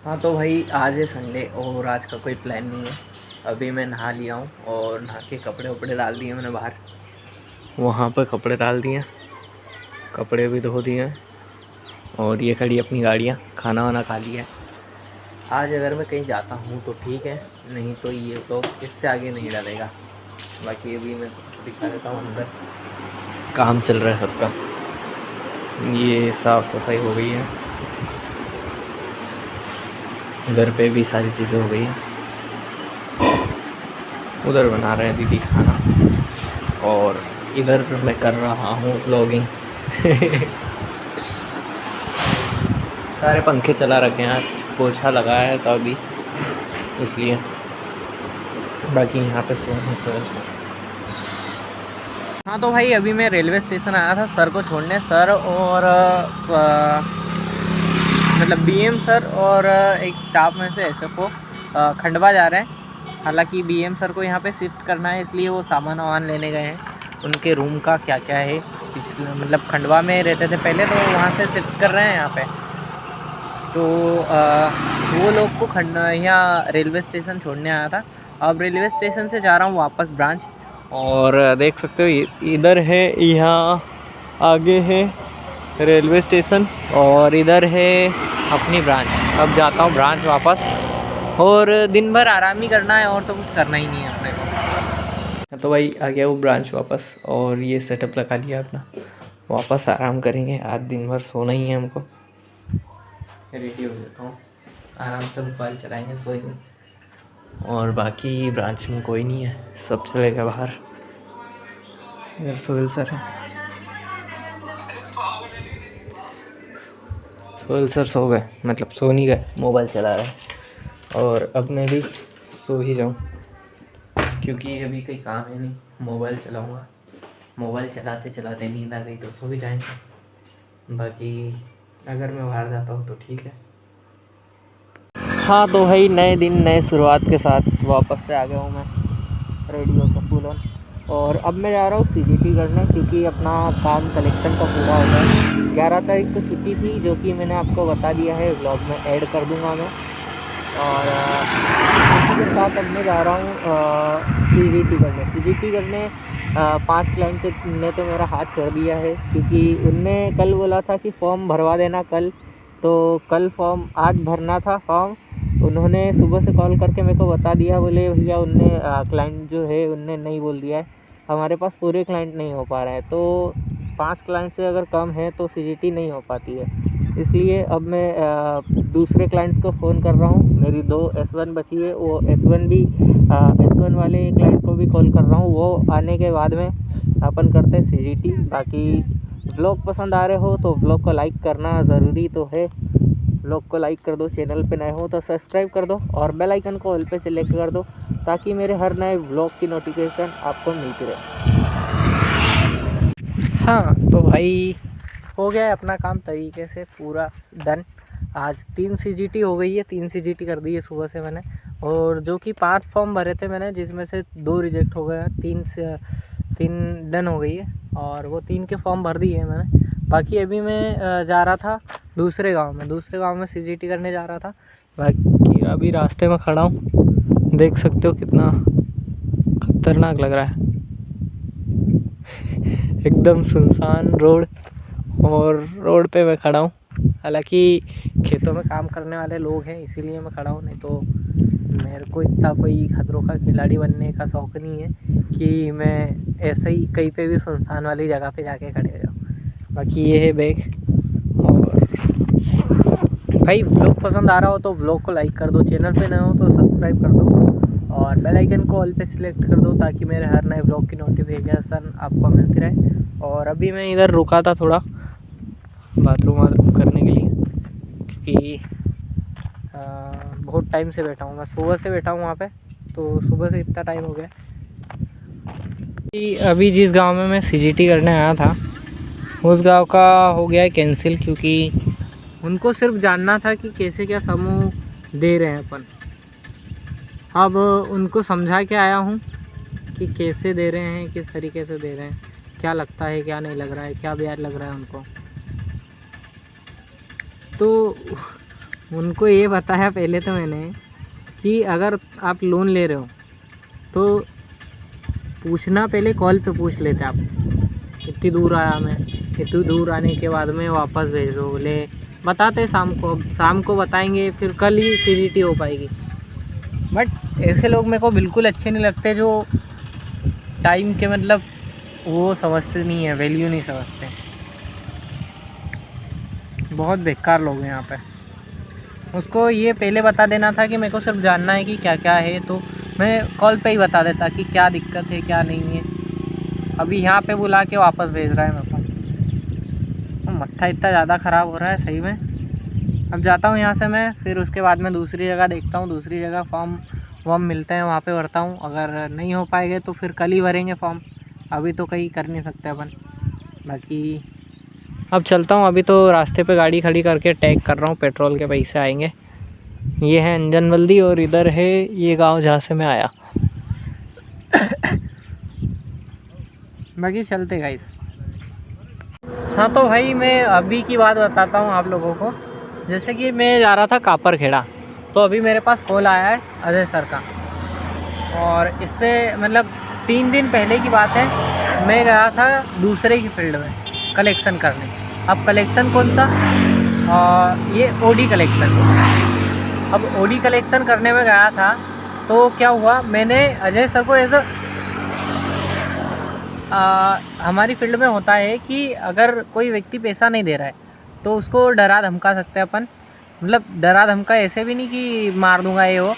हाँ तो भाई आज है संडे और आज का कोई प्लान नहीं है। अभी मैं नहा लिया हूँ और नहा के कपड़े वपड़े डाल दिए मैंने बाहर, वहाँ पर कपड़े डाल दिए, कपड़े भी धो दिए और ये खड़ी अपनी गाड़ियाँ, खाना वाना खा लिया है। आज अगर मैं कहीं जाता हूँ तो ठीक है, नहीं तो ये तो इससे आगे नहीं डालेगा। बाकी अभी मैं दिखा देता हूँ अंदर काम चल रहा है सबका। ये साफ़ सफाई हो गई है, घर पे भी सारी चीज़ें हो गई हैं। उधर बना रहे हैं दीदी खाना और इधर मैं कर रहा हूँ व्लॉगिंग। सारे पंखे चला रखे हैं, आज पोछा लगाया है तो अभी इसलिए। बाकी यहाँ पे सोए। हाँ तो भाई अभी मैं रेलवे स्टेशन आया था सर को छोड़ने। सर और मतलब बीएम सर और एक स्टाफ में से एसएफओ खंडवा जा रहे हैं। हालांकि बीएम सर को यहाँ पे शिफ्ट करना है, इसलिए वो सामान वामान लेने गए हैं। उनके रूम का क्या क्या है, पिछले मतलब खंडवा में रहते थे पहले, तो वहाँ से शिफ्ट कर रहे हैं यहाँ पे। तो वो लोग को यहाँ रेलवे स्टेशन छोड़ने आया था। अब रेलवे स्टेशन से जा रहा हूँ वापस ब्रांच। और देख सकते हो इधर है, यहाँ आगे है रेलवे स्टेशन और इधर है अपनी ब्रांच। अब जाता हूँ ब्रांच वापस और दिन भर आराम ही करना है और तो कुछ करना ही नहीं है अपने को। तो भाई आ गया वो ब्रांच वापस और ये सेटअप लगा लिया अपना। वापस आराम करेंगे, आज दिन भर सोना ही है हमको। रेडी हो जाता हूँ, आराम से मोबाइल चलाएंगे, सोएंगे। और बाकी ब्रांच में कोई नहीं है, सब चले गए बाहर। इधर सोहेल सर है, सोहेल सर सो गए, मतलब सो नहीं गए, मोबाइल चला रहे हैं। और अब मैं भी सो ही जाऊँ क्योंकि अभी कोई काम है नहीं, मोबाइल चलाऊँगा। मोबाइल चलाते चलाते नींद आ गई तो सो भी जाएंगे। बाकी अगर मैं बाहर जाता हूँ तो ठीक है। हाँ तो भाई नए दिन नए शुरुआत के साथ वापस से आ गया हूँ मैं रेडियो का फुल ऑन। और अब मैं जा रहा हूँ सीजीटी करने क्योंकि अपना काम कलेक्शन का पूरा हो गया। 11 तारीख को छुट्टी थी जो कि मैंने आपको बता दिया है, व्लॉग में ऐड कर दूँगा मैं। और इसी के साथ अब मैं जा रहा हूँ सीजीटी करने 5 क्लाइंट ने तो मेरा हाथ छोड़ दिया है क्योंकि उनने कल बोला था कि फॉर्म भरवा देना कल। तो कल फॉर्म आज भरना था फॉर्म। उन्होंने सुबह से कॉल करके मेरे को बता दिया, बोले भैया उनने क्लाइंट जो है उनने नहीं बोल दिया है, हमारे पास पूरे क्लाइंट नहीं हो पा रहे हैं। तो 5 क्लाइंट से अगर कम है तो सीजीटी नहीं हो पाती है। इसलिए अब मैं दूसरे क्लाइंट्स को फ़ोन कर रहा हूँ। मेरी 2 S1 बची है, वो S1 वाले क्लाइंट को भी कॉल कर रहा हूँ। वो आने के बाद में अपन करते हैं सीजीटी। बाकी व्लॉग पसंद आ रहे हो तो व्लॉग को लाइक करना ज़रूरी तो है। व्लॉग को लाइक कर दो, चैनल पे नए हो तो सब्सक्राइब कर दो और बेल आइकन को ऑल पे सेलेक्ट कर दो ताकि मेरे हर नए व्लॉग की नोटिफिकेशन आपको मिलती रहे। हाँ तो भाई हो गया है अपना काम तरीके से पूरा डन। आज 3 सीजीटी हो गई है, 3 सीजीटी कर दी है सुबह से मैंने। और जो कि 5 फॉर्म भरे थे मैंने, जिसमें से 2 रिजेक्ट हो गए हैं, 3 डन हो गई है और वो 3 के फॉर्म भर दिए हैं मैंने। बाकी अभी मैं जा रहा था दूसरे गांव में सीजीटी करने जा रहा था। बाकी अभी रास्ते में खड़ा हूँ, देख सकते हो कितना खतरनाक लग रहा है। एकदम सुनसान रोड और रोड पे मैं खड़ा हूँ। हालांकि खेतों में काम करने वाले लोग हैं इसीलिए मैं खड़ा हूँ, नहीं तो मेरे को इतना कोई खतरों का खिलाड़ी बनने का शौक़ नहीं है कि मैं ऐसे ही कहीं पे भी सुनसान वाली जगह पे जाके खड़े हो जाऊँ। बाकी ये है बैग। और भाई व्लॉग पसंद आ रहा हो तो व्लॉग को लाइक कर दो, चैनल पे नए हो तो सब्सक्राइब कर दो और बेल आइकन को ऑल पे सिलेक्ट कर दो ताकि मेरे हर नए व्लॉग की नोटिफिकेशन आपको मिलती रहे। और अभी मैं इधर रुका था थोड़ा बाथरूम करने के लिए क्योंकि बहुत टाइम से बैठा हूँ, मैं सुबह से बैठा हूँ वहाँ पे, तो सुबह से इतना टाइम हो गया। अभी जिस गांव में मैं सीजीटी करने आया था उस गांव का हो गया है कैंसिल क्योंकि उनको सिर्फ जानना था कि कैसे क्या समूह दे रहे हैं अपन। अब उनको समझा के आया हूँ कि कैसे दे रहे हैं, किस तरीके से दे रहे हैं, क्या लगता है क्या नहीं लग रहा है, क्या ब्याज लग रहा है उनको। तो उनको ये बताया पहले तो मैंने कि अगर आप लोन ले रहे हो तो पूछना, पहले कॉल पे पूछ लेते आप कितनी दूर आया मैं, कितनी दूर आने के बाद में वापस भेज दो। बोले बताते शाम को, अब शाम को बताएंगे फिर कल ही सीरीटी हो पाएगी। बट ऐसे लोग मेरे को बिल्कुल अच्छे नहीं लगते जो टाइम के मतलब वो समझते नहीं है, वैल्यू नहीं समझते। बहुत बेकार लोग हैं यहाँ पे। उसको ये पहले बता देना था कि मेरे को सिर्फ जानना है कि क्या क्या है, तो मैं कॉल पे ही बता देता कि क्या दिक्कत है क्या नहीं है। अभी यहाँ पे बुला के वापस भेज रहा है मेरे को। मत्था इतना ज़्यादा ख़राब हो रहा है सही में। अब जाता हूँ यहाँ से मैं, फिर उसके बाद मैं दूसरी जगह देखता हूँ, दूसरी जगह फॉर्म वॉर्म मिलते हैं वहाँ पे भरता हूँ। अगर नहीं हो पाएंगे तो फिर कल ही भरेंगे फॉर्म, अभी तो कहीं कर नहीं सकते अपन। बाकी अब चलता हूँ, अभी तो रास्ते पे गाड़ी खड़ी करके टैग कर रहा हूँ, पेट्रोल के पैसे आएंगे। ये है अंजन बल्दी और इधर है ये गांव जहाँ से मैं आया। बाकी चलते गाइस। हाँ तो भाई मैं अभी की बात बताता हूँ आप लोगों को। जैसे कि मैं जा रहा था कापर खेड़ा, तो अभी मेरे पास कॉल आया है अजय सर का। और इससे मतलब 3 दिन पहले की बात है, मैं गया था दूसरे की फील्ड में कलेक्शन करने। अब कलेक्शन कौन सा? ये ओडी कलेक्शन। अब ओडी कलेक्शन करने में गया था तो क्या हुआ, मैंने अजय सर को एज हमारी फील्ड में होता है कि अगर कोई व्यक्ति पैसा नहीं दे रहा है तो उसको डरा धमका सकते हैं अपन। मतलब डरा धमका ऐसे भी नहीं कि मार दूंगा ये वो,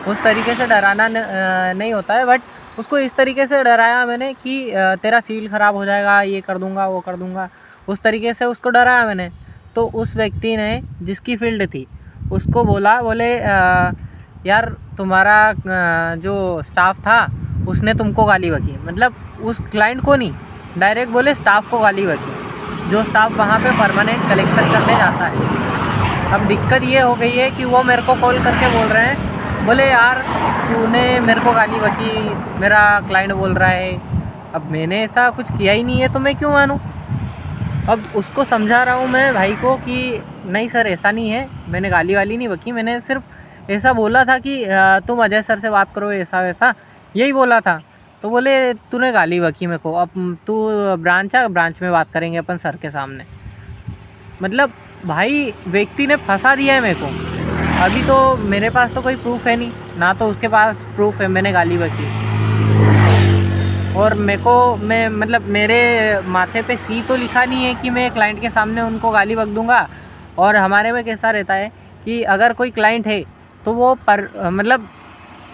उस तरीके से डराना नहीं होता है। बट उसको इस तरीके से डराया मैंने कि तेरा सील ख़राब हो जाएगा, ये कर दूंगा वो कर दूंगा, उस तरीके से उसको डराया मैंने। तो उस व्यक्ति ने जिसकी फील्ड थी उसको बोले यार तुम्हारा जो स्टाफ था उसने तुमको गाली बकी। मतलब उस क्लाइंट को नहीं, डायरेक्ट बोले स्टाफ को गाली बकी, जो स्टाफ वहाँ पे परमानेंट कलेक्शन करने जाता है। अब दिक्कत ये हो गई है कि वो मेरे को कॉल करके बोल रहे हैं, बोले यार तूने मेरे को गाली बकी, मेरा क्लाइंट बोल रहा है। अब मैंने ऐसा कुछ किया ही नहीं है तो मैं क्यों मानूँ। अब उसको समझा रहा हूँ मैं भाई को कि नहीं सर ऐसा नहीं है, मैंने गाली वाली नहीं बकी, मैंने सिर्फ ऐसा बोला था कि तुम अजय सर से बात करो ऐसा वैसा, यही बोला था। तो बोले तूने गाली बकी मेरे को, अब तू ब्रांच में बात करेंगे अपन सर के सामने। मतलब भाई व्यक्ति ने फंसा दिया है मेरे को। अभी तो मेरे पास तो कोई प्रूफ है नहीं, ना तो उसके पास प्रूफ है मैंने गाली बकी। और मैं मतलब मेरे माथे पे सी तो लिखा नहीं है कि मैं क्लाइंट के सामने उनको गाली बक दूंगा। और हमारे में कैसा रहता है कि अगर कोई क्लाइंट है तो वो मतलब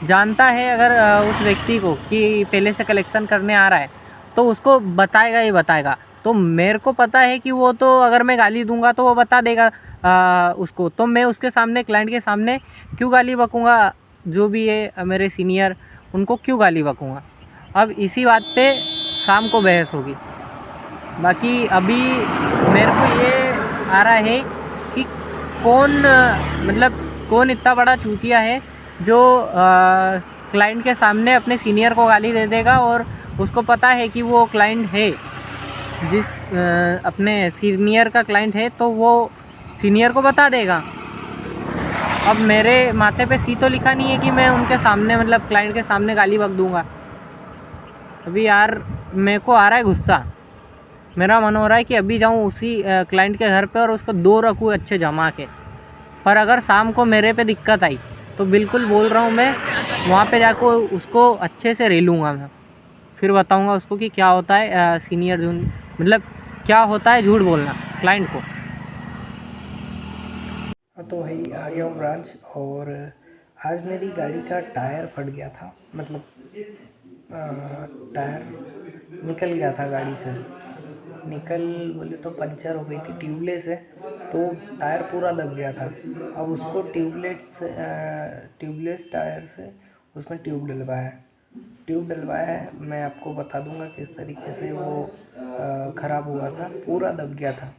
जानता है अगर उस व्यक्ति को कि पहले से कलेक्शन करने आ रहा है तो उसको बताएगा ही बताएगा। तो मेरे को पता है कि वो तो अगर मैं गाली दूंगा तो वो बता देगा उसको, तो मैं उसके सामने क्लाइंट के सामने क्यों गाली बकूँगा, जो भी है मेरे सीनियर उनको क्यों गाली बकूँगा। अब इसी बात पे शाम को बहस होगी। बाकी अभी मेरे को ये आ रहा है कि कौन इतना बड़ा चूतिया है जो क्लाइंट के सामने अपने सीनियर को गाली दे देगा, और उसको पता है कि वो क्लाइंट है जिस अपने सीनियर का क्लाइंट है तो वो सीनियर को बता देगा। अब मेरे माथे पे सी तो लिखा नहीं है कि मैं उनके सामने मतलब क्लाइंट के सामने गाली बक दूंगा। अभी यार मेरे को आ रहा है गुस्सा, मेरा मन हो रहा है कि अभी जाऊं उसी क्लाइंट के घर पे और उसको 2 रखूँ अच्छे जमा के। पर अगर शाम को मेरे पे दिक्कत आई तो बिल्कुल बोल रहा हूँ मैं वहाँ पे जाकर उसको अच्छे से रेलूँगा मैं, फिर बताऊँगा उसको कि क्या होता है सीनियर मतलब क्या होता है झूठ बोलना क्लाइंट को। तो भाई आ गया हूँ ब्रांच, और आज मेरी गाड़ी का टायर फट गया था। मतलब टायर निकल गया था गाड़ी से, निकल बोले तो पंचर हो गई थी, ट्यूबलेस है तो टायर पूरा दब गया था। अब उसको ट्यूबलेस टायर से उसमें ट्यूब डलवाया है। मैं आपको बता दूंगा किस तरीके से वो ख़राब हुआ था, पूरा दब गया था।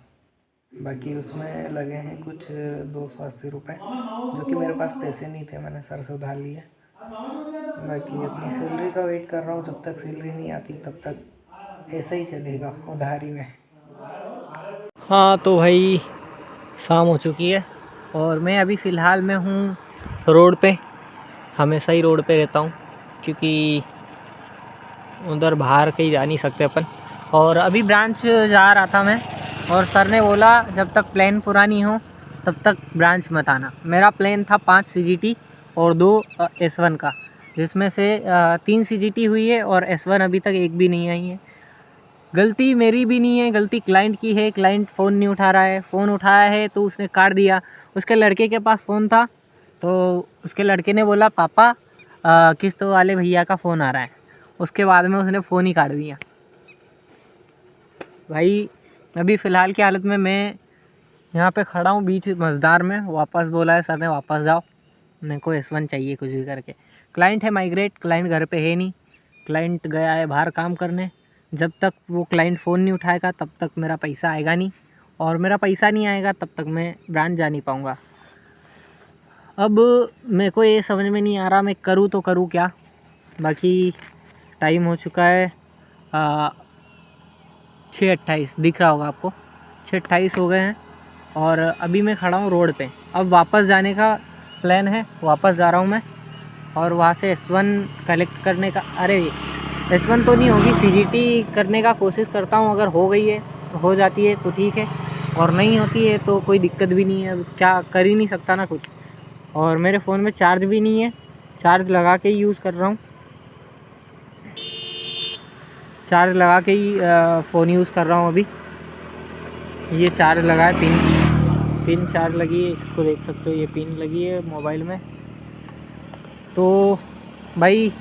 बाकी उसमें लगे हैं कुछ 280 रुपये, जो कि मेरे पास पैसे नहीं थे, मैंने सर से उधार लिए। बाकी अपनी सैलरी का वेट कर रहा हूँ, जब तक सैलरी नहीं आती तब तक ऐसा ही चलेगा उधारी में। हाँ तो भाई शाम हो चुकी है और मैं अभी फ़िलहाल मैं हूँ रोड पे, हमेशा ही रोड पे रहता हूँ क्योंकि उधर बाहर कहीं जा नहीं सकते अपन। और अभी ब्रांच जा रहा था मैं, और सर ने बोला जब तक प्लान पूरा नहीं हो तब तक ब्रांच मत आना। मेरा प्लान था 5 CGT और 2 S1 का, जिसमें से 3 CGT हुई है और S1 अभी तक एक भी नहीं आई है। गलती मेरी भी नहीं है, गलती क्लाइंट की है। क्लाइंट फ़ोन नहीं उठा रहा है, फ़ोन उठाया है तो उसने काट दिया। उसके लड़के के पास फ़ोन था तो उसके लड़के ने बोला पापा किस्त वाले भैया का फ़ोन आ रहा है, उसके बाद में उसने फ़ोन ही काट दिया। भाई अभी फ़िलहाल की हालत में मैं यहाँ पे खड़ा हूँ बीच मज़दार में, वापस बोला है सर ने वापस जाओ, मेरे को S1 चाहिए कुछ भी करके। क्लाइंट है माइग्रेट, क्लाइंट घर पे है नहीं, क्लाइंट गया है बाहर काम करने। जब तक वो क्लाइंट फ़ोन नहीं उठाएगा तब तक मेरा पैसा आएगा नहीं, और मेरा पैसा नहीं आएगा तब तक मैं ब्रांच जा नहीं पाऊँगा। अब मेरे को ये समझ में नहीं आ रहा मैं करूँ तो करूँ क्या। बाकी टाइम हो चुका है 6:28, दिख रहा होगा आपको, 6:28 हो गए हैं और अभी मैं खड़ा हूँ रोड पे। अब वापस जाने का प्लान है, वापस जा रहा हूँ मैं, और वहाँ से S1 कलेक्ट करने का, अरे S1 तो नहीं होगी, CGT करने का कोशिश करता हूँ। अगर हो गई है तो हो जाती है तो ठीक है, और नहीं होती है तो कोई दिक्कत भी नहीं है, क्या कर ही नहीं सकता ना कुछ। और मेरे फ़ोन में चार्ज भी नहीं है, चार्ज लगा के ही यूज़ कर रहा हूँ, चार्ज लगा के ही फ़ोन यूज़ कर रहा हूँ अभी। ये चार्ज लगा है, पिन चार्ज लगी है, इसको देख सकते हो, ये पिन लगी है मोबाइल में। तो भाई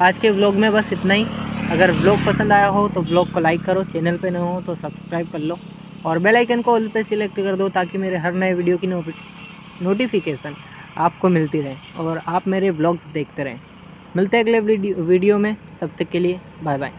आज के व्लॉग में बस इतना ही। अगर व्लॉग पसंद आया हो तो व्लॉग को लाइक करो, चैनल पे नए हो तो सब्सक्राइब कर लो, और बेल आइकन को ऑल पे सिलेक्ट कर दो ताकि मेरे हर नए वीडियो की नोटिफिकेशन आपको मिलती रहे और आप मेरे व्लॉग्स देखते रहें। मिलते हैं अगले वीडियो में, तब तक के लिए बाय बाय।